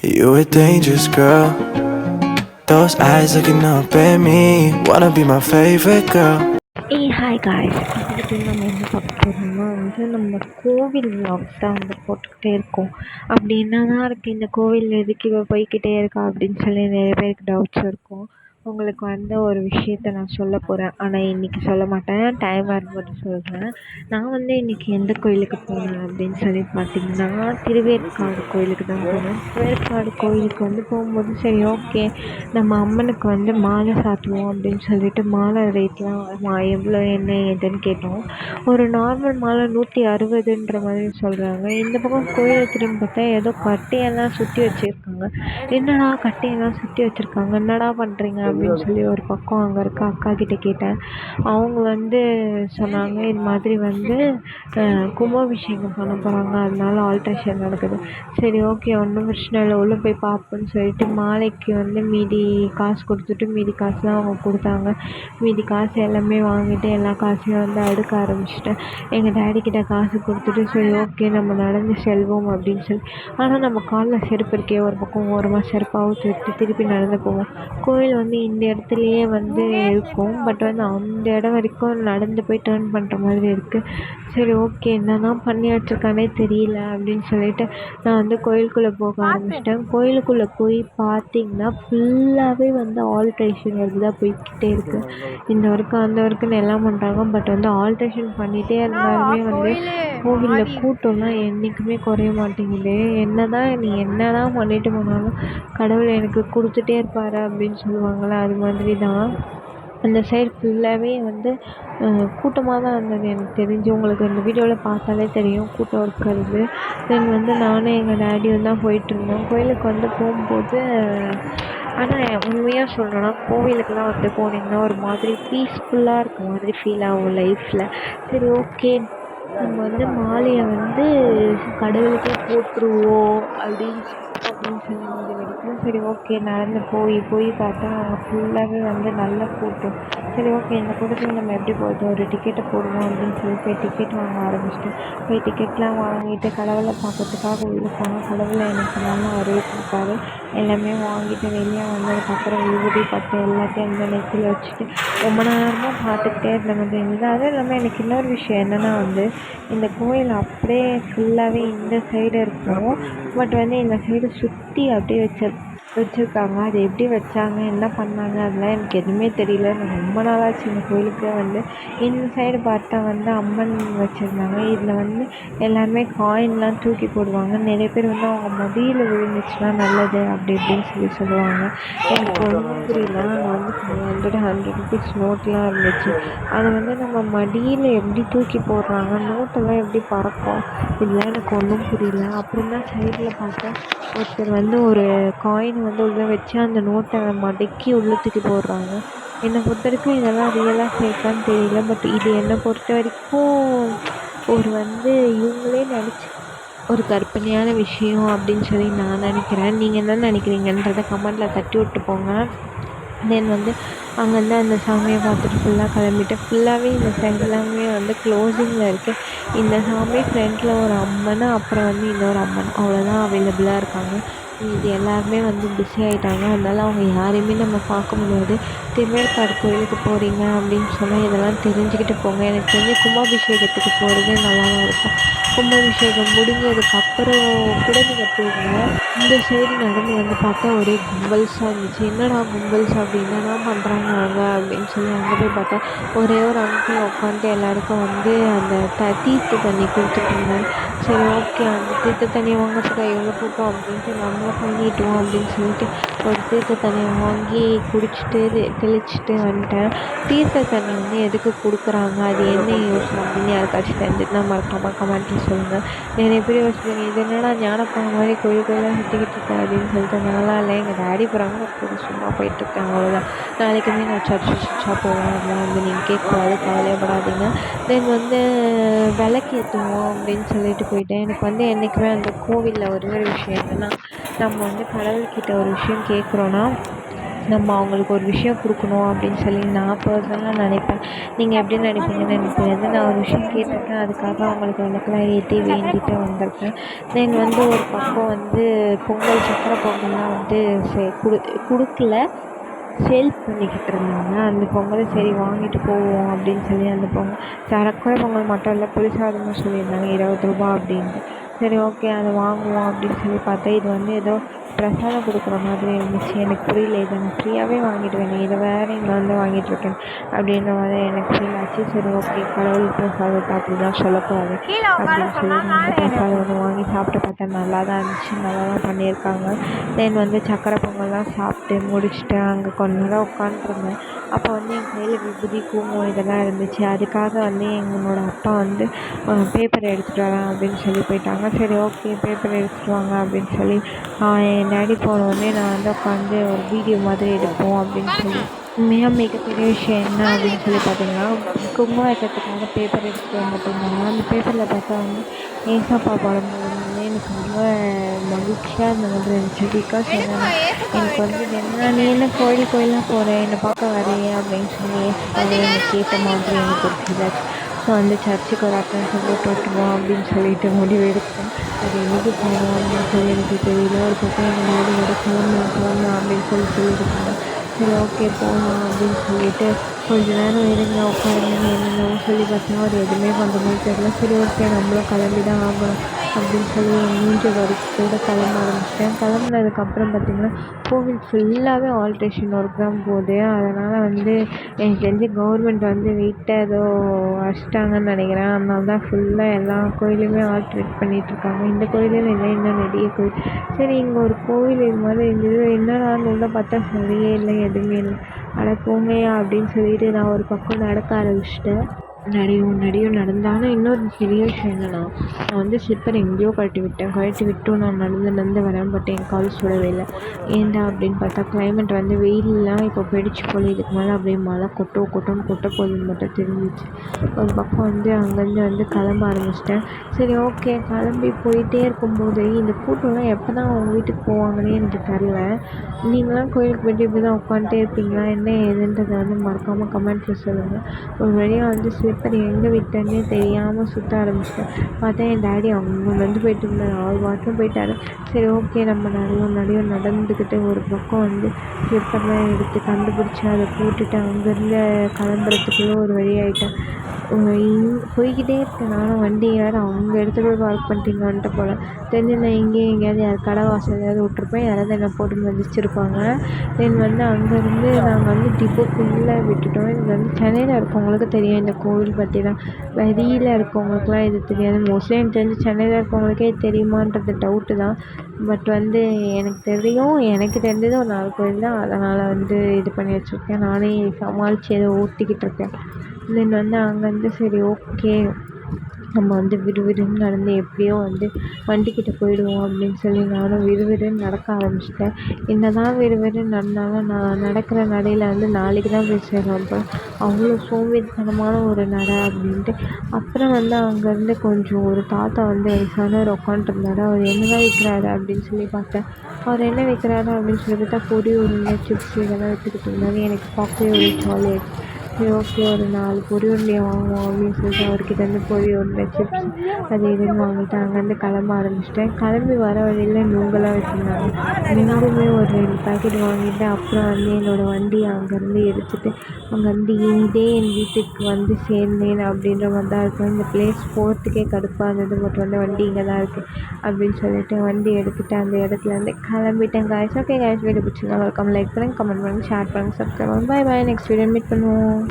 You a dangerous girl. Those eyes looking up at me. Wanna be my favorite girl. Hi guys. இதுக்கு நம்ம என்ன பார்க்க போகிறோம்னா நம்ம கோவில் vlogs தான் போட்டுக்கிட்டே இருக்கோம். அப்படி என்ன தான் இருக்குது இந்த கோவில் எதுக்கு போய்கிட்டே இருக்கா அப்படின்னு சொல்லி நிறைய பேருக்கு டவுட்ஸ் இருக்கும். உங்களுக்கு ஒரு விஷயத்த நான் சொல்ல போகிறேன், ஆனால் இன்றைக்கி சொல்ல மாட்டேன், டைம் வரும்போது சொல்கிறேன். நான் இன்றைக்கி எந்த கோயிலுக்கு போனேன் அப்படின்னு சொல்லி பார்த்தீங்கன்னா, திருவேற்காடு கோயிலுக்கு தான் போனேன். திருவேற்காடு கோயிலுக்கு போகும்போது சரி ஓகே நம்ம அம்மனுக்கு மாலை சாத்துவோம் அப்படின்னு சொல்லிட்டு மாலை ரேட்லாம் எவ்வளோ என்ன ஏதுன்னு கேட்டோம். ஒரு நார்மல் மாலை 160ன்ற மாதிரி சொல்கிறாங்க. இந்த பக்கம் கோயிலை திரும்பி பார்த்தா ஏதோ கட்டையெல்லாம் சுற்றி வச்சுருக்காங்க. என்னடா கட்டையெல்லாம் சுற்றி வச்சுருக்காங்க, என்னடா பண்ணுறீங்க அப்படின்னு சொல்லி ஒரு பக்கம் அங்கே இருக்க அக்கா கிட்டே கேட்டேன். அவங்க சொன்னாங்க, இது மாதிரி கும்பாபிஷேகம் பண்ண போகிறாங்க, அதனால ஆல்ட்ரேஷன் நடக்குது. சரி ஓகே ஒன்றும் பிரச்சனை இல்லை, உள்ளே போய் பார்ப்போன்னு சொல்லிட்டு மாலைக்கு மீதி காசு கொடுத்துட்டு மீதி காசுலாம் அவங்க கொடுத்தாங்க. மீதி காசு எல்லாமே வாங்கிட்டு எல்லா காசையும் அடுக்க ஆரம்பிச்சிட்டேன். எங்கள் டேடி கிட்ட காசு கொடுத்துட்டு சரி ஓகே நம்ம நடந்து செல்வோம் அப்படின்னு சொல்லி. ஆனால் நம்ம காலில் செருப்பு இருக்கே, ஒரு பக்கம் ஓரமாக செருப்பாகவும் தூக்கிட்டு திருப்பி நடந்து போவோம். கோயில் இந்த இடத்துலையே இருக்கும். பட் அந்த இடம் வரைக்கும் நடந்து போய் டேர்ன் பண்ணுற மாதிரி இருக்குது. சரி ஓகே என்ன தான் பண்ணி வச்சுருக்கானே தெரியல அப்படின்னு சொல்லிட்டு நான் கோயிலுக்குள்ளே போக ஆரம்பிச்சிட்டேன். கோயிலுக்குள்ளே போய் பார்த்தீங்கன்னா ஃபுல்லாகவே ஆல்ட்ரேஷன் ஒர்க் தான் போய்கிட்டே இருக்குது. இந்த ஒர்க்கு அந்த ஒர்க்குன்னு எல்லாம் பண்ணுறாங்க. பட் ஆல்ட்ரேஷன் பண்ணிகிட்டே இருந்தாலுமே கோவிலில் கூட்டம்லாம் என்றைக்குமே குறைய மாட்டேங்குது. நீ என்ன தான் பண்ணிட்டு போனாலும் கடவுள் எனக்கு கொடுத்துட்டே இருப்பார் அப்படின்னு சொல்லுவாங்கள்ல, அது மாதிரி தான் அந்த சைடு ஃபுல்லாகவே கூட்டமாக தான் இருந்தது. எனக்கு தெரிஞ்சு உங்களுக்கு இந்த வீடியோவில் பார்த்தாலே தெரியும் கூட்டம் இருக்கிறது. தென் நானும் எங்கள் டேடியும் தான் போயிட்டுருந்தோம். கோயிலுக்கு போகும்போது ஆனால் உண்மையாக சொல்கிறேன்னா கோவிலுக்கெலாம் போனீங்கன்னா ஒரு மாதிரி பீஸ்ஃபுல்லாக இருக்க மாதிரி ஃபீல் ஆகும் லைஃப்பில். சரி ஓகே நம்ம மாலையை கடவுளுக்கே போட்டுருவோம் அப்படின்னு சொல்லி வரைக்கும் சரி ஓகே நடந்து போய் பார்த்தா அங்கே ஃபுல்லாகவே நல்ல கூட்டம். சரி ஓகே இந்த கூட்டத்தில் நம்ம எப்படி போகிறது, ஒரு டிக்கெட்டை போடுவோம் அப்படின்னு சொல்லி போய் டிக்கெட் வாங்க ஆரம்பிச்சிட்டேன். போய் டிக்கெட்லாம் வாங்கிட்டு கடவுளை பார்க்கறதுக்காக உள்ளே போனால் கடவுளை எனக்கு நல்லா அருள் கொடுத்தாரு. எல்லாமே வாங்கிட்டு வெளியே வந்ததுக்கப்புறம் விபூதி பட்டு எல்லாத்தையும் நெத்தியில் வச்சுட்டு ரொம்ப நேரமாக பார்த்துக்கிட்டே இருந்த மாதிரி இருந்தது. அதுவும் இல்லாமல் எனக்கு இன்னொரு விஷயம் என்னென்னா இந்த கோயில் அப்படியே ஃபுல்லாகவே இந்த சைடு இருக்கும். பட் இந்த சைடு சுற்றி அப்படியே வச்சுருக்காங்க. அது எப்படி வச்சாங்க என்ன பண்ணாங்க அதெல்லாம் எனக்கு எதுவுமே தெரியல. நான் ரொம்ப நாளாச்சு இந்த கோயிலுக்கு இந்த சைடு பார்த்தா அம்மன் வச்சுருந்தாங்க. இதில் எல்லாருமே காயின்லாம் தூக்கி போடுவாங்க. நிறைய பேர் அவங்க மடியில் விழுந்துச்சுன்னா நல்லது அப்படி இப்படின்னு சொல்லி சொல்லுவாங்க. எனக்கு ஒன்றும் புரியல. அங்கே 100 ருபீஸ் நோட்லாம் இருந்துச்சு. அதை நம்ம மடியில் எப்படி தூக்கி போடுறாங்க, நோட்டெல்லாம் எப்படி பறக்கும், இதெல்லாம் எனக்கு ஒன்றும் புரியல. அப்புறம் தான் சைடில் பார்த்தேன் ஒருத்தர் ஒரு காயின் உள்ளே வச்சு அந்த நோட்டை மடக்கி உள்ளே தூக்கி போடுறாங்க. என்னை பொறுத்த வரைக்கும் இதெல்லாம் ரியலாக ஃபேக்கான்னு தெரியல. பட் இது என்னை பொறுத்த வரைக்கும் ஒரு இவங்களே நினச்சி ஒரு கற்பனையான விஷயம் அப்படின்னு சொல்லி நான் நினைக்கிறேன். நீங்கள் என்ன நினைக்கிறீங்கன்றதை கமெண்டில் தட்டி விட்டு போங்க. தென் அங்கேருந்து அந்த சாமியை பார்த்துட்டு ஃபுல்லாக கிளம்பிட்டேன். ஃபுல்லாகவே இந்த சைடு எல்லாமே க்ளோசிங்கில் இருக்குது. இந்த சாமி ஃப்ரண்ட்டில் ஒரு அம்மன், அப்புறம் இன்னொரு அம்மன் அவ்வளோதான் அவைலபிளாக இருக்காங்க. இது எல்லாருமே பிஸி ஆகிட்டாங்க. அதனால் அவங்க யாரையுமே நம்ம பார்க்க முடியாது. திருவேற்காடு கோயிலுக்கு போகிறீங்க அப்படின்னு சொன்னால் இதெல்லாம் தெரிஞ்சுக்கிட்டு போங்க. எனக்கு தெரிஞ்சு கும்பாபிஷேகத்துக்கு போகிறது நல்லா தான் இருக்கும். கும்பாபிஷேகம் முடிஞ்சதுக்கப்புறம் கூட நீங்கள் போங்க. இந்த சைடு நடந்து பார்த்தா ஒரே கும்பல்ஸாக இருந்துச்சு. என்னடா கும்பல்ஸ் அப்படி என்னடா பண்ணுறாங்க அங்கே அப்படின்னு சொல்லி அங்கே போய் பார்த்தா ஒரே ஒரு அங்கிள் உட்காந்து எல்லாருக்கும் அந்த தீர்த்த தண்ணி கொடுத்துட்டு இருந்தாங்க. சரி ஓகே அந்த தீர்த்த தண்ணியை வாங்கிறதுக்கு எவ்வளோ கூட்டம் அப்படின்ட்டு நம்மளும் பண்ணிட்டோம் அப்படின்னு சொல்லிட்டு ஒரு தீர்த்த தண்ணியை வாங்கி குடிச்சிட்டு தெளிச்சிட்டு வந்துட்டேன். தீர்த்த தண்ணி எதுக்கு கொடுக்குறாங்க, அது என்ன யூஸ் அப்படின்னு யாருக்காச்சும் தெரிஞ்சுட்டுனா மறக்காமல் கமெண்ட்டில் சொல்லுங்கள். நிறைய பேர் யோசிப்பாங்க இது என்னடா ஞானப்பழம் மாதிரி கோயிலுக்கெல்லாம் சுற்றிக்கிட்டு இருக்கேன் அப்படின்னு சொல்லிட்டு. நல்லா இல்லை, எங்கள் டேடி போகிறாங்க கூட சும்மா போயிட்டுருக்காங்க அவ்வளோதான். நாளைக்குமே நான் சர்ச்சா போவேன், அதெல்லாம் நீங்கள் கேட்கக்கூடாது, கவலையப்படாதீங்க. தென் விளக்கேற்றுவோம் அப்படின்னு சொல்லிட்டு போயிட்டேன். எனக்கு என்றைக்குமே கோவிலில் ஒரு விஷயம் என்னென்னா நம்ம கடவுள்கிட்ட ஒரு விஷயம் கேட்குறோன்னா நம்ம அவங்களுக்கு ஒரு விஷயம் கொடுக்கணும் அப்படின்னு சொல்லி நான் பர்சனலாக நினைப்பேன். நீங்கள் எப்படி நினைப்பீங்கன்னு எனக்கு தெரியாது. நான் ஒரு விஷயம் கேட்டிருக்கேன், அதுக்காக அவங்களுக்கு விளக்கெல்லாம் ஏற்றி வேண்டிட்டு வந்திருக்கேன். தென் வந்து ஒரு பக்கம் வந்து பொங்கல் சக்கரை பொங்கல்லாம் வந்து கொடுக்கல, சேல் பண்ணிக்கிட்டு இருந்தாங்க. அந்த பொங்கலை சரி வாங்கிட்டு போவோம் அப்படின்னு சொல்லி அந்த பொங்கல் சக்கரை பொங்கல் மட்டும் இல்லை, புளி சாதமும் சொல்லியிருந்தாங்க ரூ. 20 அப்படின்ட்டு. சரி ஓகே அதை வாங்குவோம் அப்படின்னு சொல்லி பார்த்தா இது வந்து ஏதோ பிரசாதம் கொடுக்குற மாதிரி இருந்துச்சு. எனக்கு புரியல, இதை நான் ஃப்ரீயாகவே வாங்கிடுவேன், இதை வேறு இங்கே வந்து வாங்கிட்டுருக்கேன் அப்படின்ற மாதிரி எனக்கு ஃபீல் ஆச்சு. சரி ஓகே கடவுள் பிரசாதத்தை அப்படி தான் சொல்லக்கூடாது அப்படின்னு சொல்லி அந்த பிரசாதம் ஒன்று வாங்கி சாப்பிட்டு பார்த்தா நல்லா தான் இருந்துச்சு, நல்லா தான் பண்ணியிருக்காங்க. தென் வந்து சக்கரை பொங்கல்லாம் சாப்பிட்டு முடிச்சுட்டு அங்கே கொஞ்ச நேரம் உட்காண்ட்ருந்தேன். அப்போ வந்து என் கையில் விபூதி குங்குமம் இதெல்லாம் இருந்துச்சு. அதுக்காக வந்து என்னோடய அப்பா வந்து பேப்பர் எடுத்துகிட்டு வரேன் அப்படின்னு சொல்லி போயிட்டாங்க. சரி ஓகே பேப்பர் எடுத்துகிட்டு வாங்க அப்படின்னு சொல்லி என் டாடி போனோடனே நான் வந்து உட்காந்து ஒரு வீடியோ மாதிரி எடுப்போம் அப்படின்னு சொல்லி மிகப்பெரிய விஷயம் என்ன அப்படின்னு சொல்லி பார்த்தீங்கன்னா, குங்குமம் வைக்கிறதுக்காக பேப்பர் எடுத்துகிட்டு வந்துட்டுருந்தாங்க. அந்த பேப்பரில் பார்த்தா வந்து ஏசப்பா படம் போடும்போது எனக்கு ரொம்ப மகிழ்ச்சியாக அந்த மாதிரி இருந்துச்சு. பிகாஸ் என்னென்னா எனக்கு வந்து என்ன நீ என்ன கோயிலாக போகிற, என்னை பார்க்க வரையே அப்படின்னு சொல்லி ஏசப்பாவை எனக்கு கேட்ட மாதிரி எனக்கு ஒரு ஃபீல் ஆச்சு. ஸோ அந்த சர்ச்சுக்கு ஒரு அட்டன்ஸ் வந்து போட்டுருவோம் அப்படின்னு சொல்லிட்டு முடிவு எடுத்தேன். அது என்னைக்கு போகணும் அப்படின்னு சொல்லி எனக்கு தெரியல. ஒரு பக்கம் எங்கள் டாடியோட கிளம்பலாம் அப்படின்னு சொல்லியிருக்காங்க. சரி ஓகே போகலாம் அப்படின்னு சொல்லிட்டு கொஞ்ச நேரம் இருங்க உட்காருங்க என்னென்னவோ சொல்லி பார்த்தா அவர் எதுவுமே பண்ணுற மாதிரி தெரியல. சரி ஓகே நம்மளும் கிளம்பி தான் ஆகணும் அப்படின்னு சொல்லி மூஞ்ச வரைக்கும் கிளம்ப ஆரம்பிச்சிட்டேன். கிளம்புனதுக்கப்புறம் பார்த்திங்கன்னா கோவில் ஃபுல்லாகவே ஆல்ட்ரேஷன் ஒர்க் தான் போகுது. அதனால் வந்து எனக்கு தெரிஞ்சு கவர்மெண்ட் வந்து வீட்டை ஏதோ அடிச்சிட்டாங்கன்னு நினைக்கிறேன். அதனால தான் ஃபுல்லாக எல்லா கோயிலுமே ஆல்ட்ரேட் பண்ணிகிட்ருக்காங்க. இந்த கோயிலும் இல்லை, இன்னும் நிறைய கோயில். சரி இங்கே ஒரு கோவில் இது மாதிரி இருந்தது, என்னடான்னு உள்ள பார்த்தா சரியே இல்லை, எதுவுமே இல்லை. அட போங்கயா அப்படின்னு சொல்லிட்டு நான் ஒரு பக்கம் நடக்க ஆரம்பிச்சிட்டேன். நடியும் நடந்தாலும் இன்னொரு பெரிய விஷயம் என்னென்னா, நான் வந்து ஸ்லிப்பர் எங்கேயோ கழட்டி விட்டும் நான் நடந்து வரேன். பட் என் கால் சுடவே இல்லை. ஏன்டா அப்படின்னு பார்த்தா கிளைமேட் வந்து வெயிலெலாம் இப்போ போயிடுச்சு போல், இதுக்கு மேலே அப்படியே மழை கொட்ட போகுதுன்னு மட்டும் தெரிஞ்சிச்சு. ஒரு பக்கம் வந்து அங்கேருந்து வந்து கிளம்ப ஆரம்பிச்சிட்டேன். சரி ஓகே கிளம்பி போயிட்டே இருக்கும்போது இந்த கூட்டம்லாம் எப்போ தான் அவங்க வீட்டுக்கு போவாங்கன்னே எனக்கு தெரில. நீங்களாம் கோயிலுக்கு போய்ட்டு இப்படி தான் உட்காந்துட்டே இருப்பீங்களா, என்ன ஏதுன்றதை வந்து மறக்காமல் கமெண்ட்ஸில் சொல்லுங்கள். ஒரு வழியாக வந்து ஸ்லிப்பர் எங்கே விட்டேன்னே தெரியாமல் சுற்ற ஆரம்பிச்சிட்டேன். பார்த்தா என் டாடி அவங்க வந்து போயிட்டு இருந்தார், அவர் பாட்டும் போயிட்டார். சரி ஓகே நம்ம நடுவும் நடந்துக்கிட்டு ஒரு பக்கம் வந்து ஸ்லிப்பர்லாம் எடுத்து கண்டுபிடிச்சி அதை போட்டுட்டு அங்கேருந்து கிளம்புறதுக்குள்ளே ஒரு வழி ஆகிட்டேன். போய்கிட்டே இருக்கேன் நானும். வண்டி வேறு அவங்க இடத்துல போய் பார்க் பண்ணிட்டீங்கன்ட்டு போல் தெரிஞ்சு நான் இங்கேயும் எங்கேயாவது யார் கடை வாசல் எதாவது விட்ருப்பேன், யாராவது என்னை போட்டு மதிச்சிருப்பாங்க. தென் வந்து அங்கேருந்து நாங்கள் வந்து டிப்போக்குள்ளே விட்டுட்டோம். இது வந்து சென்னையில் இருக்கவங்களுக்கு தெரியும் இந்த கோவில் பற்றிலாம், வெளியில் இருக்கவங்களுக்குலாம் இது தெரியாது. மோஸ்ட்லி எனக்கு தெரிஞ்சு சென்னையில் இருக்கவங்களுக்கே தெரியுமான்றது டவுட்டு தான். பட் வந்து எனக்கு தெரியும், எனக்கு தெரிஞ்சது ஒரு 4 கோயில் தான். அதனால் வந்து இது பண்ணி வச்சுருக்கேன், நானே சமாளித்து ஏதோ ஓட்டிக்கிட்டு இருக்கேன். தென் வந்து அங்கேருந்து சரி ஓகே நம்ம வந்து விறுவிறுன்னு நடந்து எப்படியோ வந்து வண்டிக்கிட்ட போயிடுவோம் அப்படின்னு சொல்லி நானும் விறுவிறுன்னு நடக்க ஆரம்பிச்சிட்டேன். என்ன தான் விறுவிறுன்னு நடந்தாலும் நான் நடக்கிற நடையில் வந்து நாளைக்கு தான் போய் சேருவேன் போல், அவ்வளோ சோம்பேறித்தனமான ஒரு நடை அப்படின்ட்டு. அப்புறம் வந்து அங்கேருந்து கொஞ்சம் ஒரு தாத்தா வந்து வயசானவர் உட்காந்துருந்தாரு. அவர் என்ன தான் விற்கிறாரு அப்படின்னு சொல்லி பார்த்தேன். அவர் என்ன விற்கிறாரு அப்படின்னு சொல்லி பார்த்தா பொரி உருண்டை சிப்ஸ் இதெல்லாம் விற்றுக்கிட்டு இருந்தாரு. எனக்கு பார்க்கவே ஒரு ஜாலியாகிடுச்சு. சரி ஓகே ஒரு 4 பொரி உருண்டையை வாங்குவோம் அப்படின்னு சொல்லிட்டு அவர்கிட்ட இருந்து பொரி உருண்டை சிப்ஸ் அது இதுன்னு வாங்கிட்டு அங்கேருந்து கிளம்ப ஆரம்பிச்சிட்டேன். கிளம்பி வர வழியில் நுங்கெல்லாம் வச்சுருந்தாங்க. நுங்குமே ஒரு 2 பாக்கெட் வாங்கிட்டு அப்புறம் வந்து என்னோடய வண்டியை அங்கேருந்து எடுத்துகிட்டு அங்கேருந்து இதே என் வீட்டுக்கு வந்து சேர்ந்தேன் அப்படின்ற மாதிரி தான் இருக்கும். இந்த பிளேஸ் போகிறதுக்கே கடுப்பாக இருந்தது. பட் வந்து வண்டி இங்கே தான் இருக்குது அப்படின்னு சொல்லிட்டு வண்டி எடுத்துகிட்டு அந்த இடத்துலேருந்து கிளம்பிட்டேன். காய்ஸ் ஓகே காய்ஸ் வீடியோ பிடிச்சிருந்தா வெல்கம், லைக் பண்ணுங்கள், கமெண்ட் பண்ணுங்கள், ஷேர் பண்ணுங்கள், சப்ஸ்கிரைப் பண்ணுங்கள். பாய் பாய், நெக்ஸ்ட் வீடியோ மீட் பண்ணுவோம்.